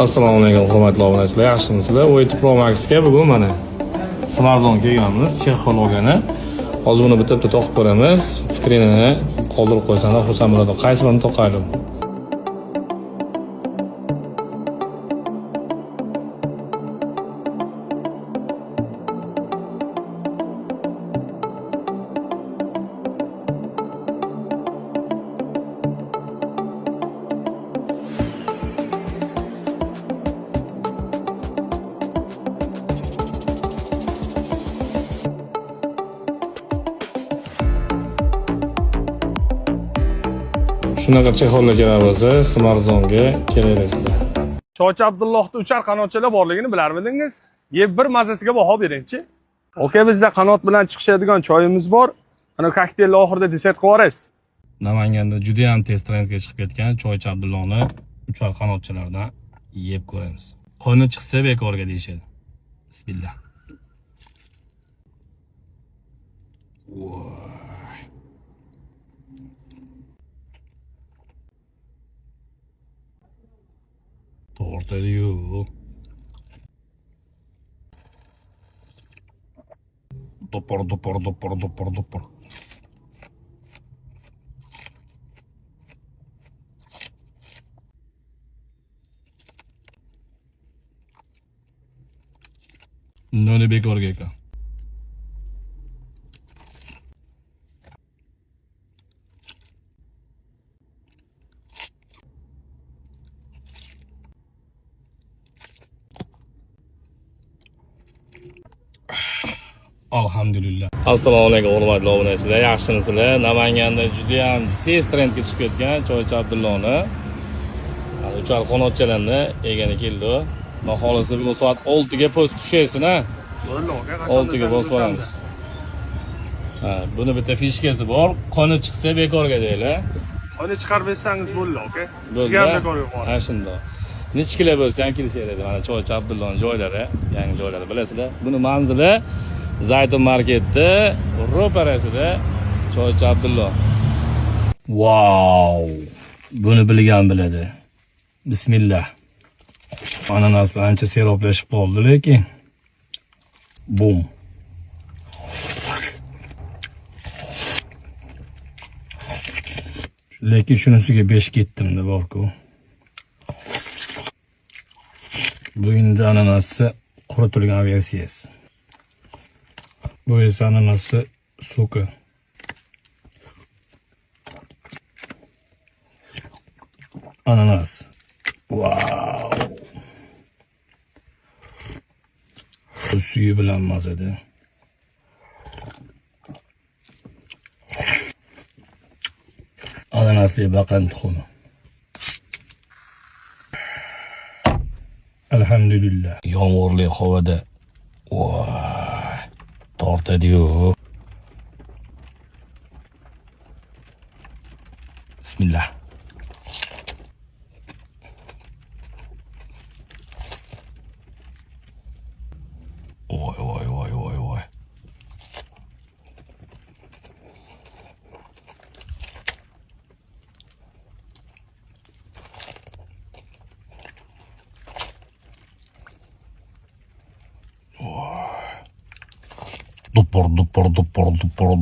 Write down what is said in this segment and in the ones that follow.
Assalomu alaykum hurmatli obunachilar, yaxshimisizlar? O2 Pro Max'ga bugun mana Smartphone kelganmiz, texnologiyani. Hozir buni bitta to'qib ko'ramiz. Fikrini qoldirib qo'ysanlar xursand bo'ladi. Qaysi birini to'qaylik? Shunaqa chexollar kerak bo'lsa, Smartphone'ga kelaverasizlar. Choychi Abdullohda uchar qanotchalar borligini bilarmidingiz? Yeb bir mazasiga baho bering-chi. Oka, bizda qanot bilan chiqishadigan choyimiz bor. Ana kokteylni oxirida desert qilib yuborasiz. Namanganda juda ham tez trendga chiqib ketgan Choychi Abdullohni uchar qanotchalardan yeb ko'ramiz. Qo'ni chiqsa bekorga deyishadi. Bismillah. Tortadiyu. Dopor. Noni bekorga ekan. Alhamdulillah. Assalomu alaykum hurmatli obunachilar, yaxshimisizlar? Namanganda juda ham tez trendga chiqib ketgan Choychi Abdullohni uchar qanotchalarni egani keldi. Maholasi bugun soat 6 ga post tushaysin-a? Bo'ldi, aka, qachon 6 ga bosib olamiz. Buni bitta fishkasi bor. Qoni chiqsa bekorga deylar. Qoni chiqarib bersangiz bo'ldi, aka. Bo'ldi. Sizga ham bekorga qoladi. Ha, shundoq. Nechkilar bo'lsa ham kelishaveradi. Mana Choychi Abdullohning joylari, yangi joylari bilasizlar. Buni manzili Zaytun marketda, ro'parasida Choychi Abdulloh. Wow! Buni bilgan biladi. Bismillah. Ananaslar ancha seroplashib qoldi lekin. Bum. Lekin shunisiga 5 ketdim-da bor-ku. Bu endi ananasni quritilgan versiyasi. Bu esa ananasni so'ki. Ananas. Wow. Suyu bilan mazada. Ananasli baqan tuxumi. Alhamdulillah. Yomg'irli havada. Voy. Tortadiyu. Bismillah. Voy.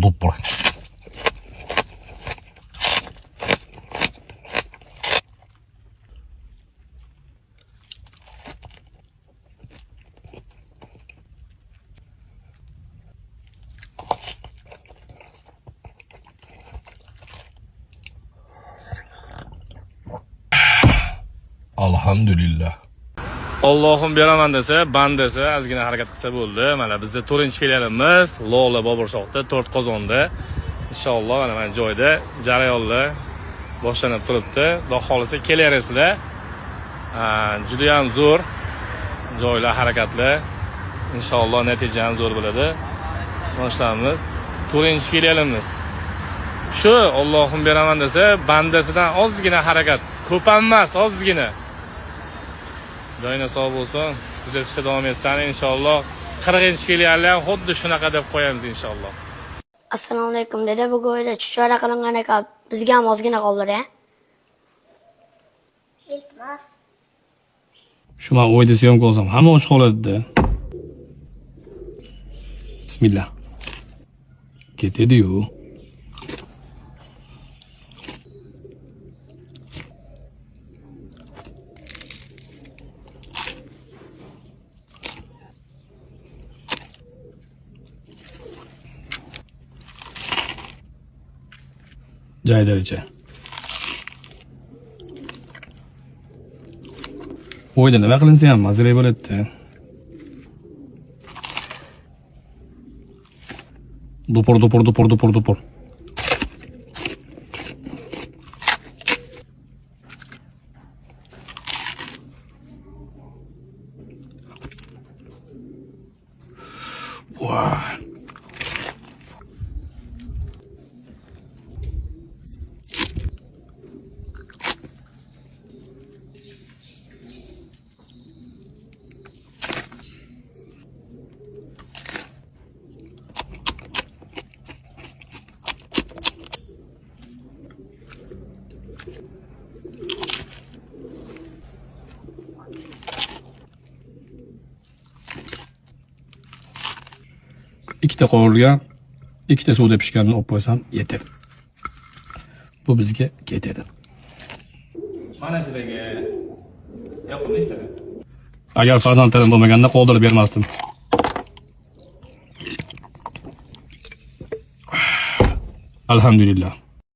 Dupor. Alhamdulillah. Allohim beraman desa, bandasi ozgina harakat qilsa bo'ldi. Mana bizda 4-filialimiz Lola Boburshoqda, 4 Qozonda. Inshaalloh mana joyda jarayonlar boshlanib turibdi. Xudo xolisa kelaverasizlar. Juda ham zo'r joylar, harakatlar. Inshaalloh natija ham zo'r bo'ladi. Boshlaymiz. 4-filialimiz. Shu Allohim beraman desa, bandasidan ozgina harakat, ko'p emas, ozgina. Doyna sog' bo'lsin, kuzatishda davom etsin inshaalloh. 40-filialni ham xuddi shunaqa deb qo'yamiz inshaalloh. Assalomu alaykum dada, bu go'yda chuchvara qilingan ekan, bizga ham ozgina qoldir-a? Iltimos. Shu men o'yda syomka olsam hamma ochiq qoladi-da. Bismillah. Ketadi-yu. Joydaricha. O'yda nima qilinsa ham mazali bo'ladi-da. Dupur. Vay. Ikkita qovurilgan, ikkita suvda pishganini olib qo'ysam yetadi. Bu bizga ketadi. Mana sizlarga yoqimli ishtadi. Agar farzandlarim bo'lmaganda qoldirib bermasdim. Alhamdulillah.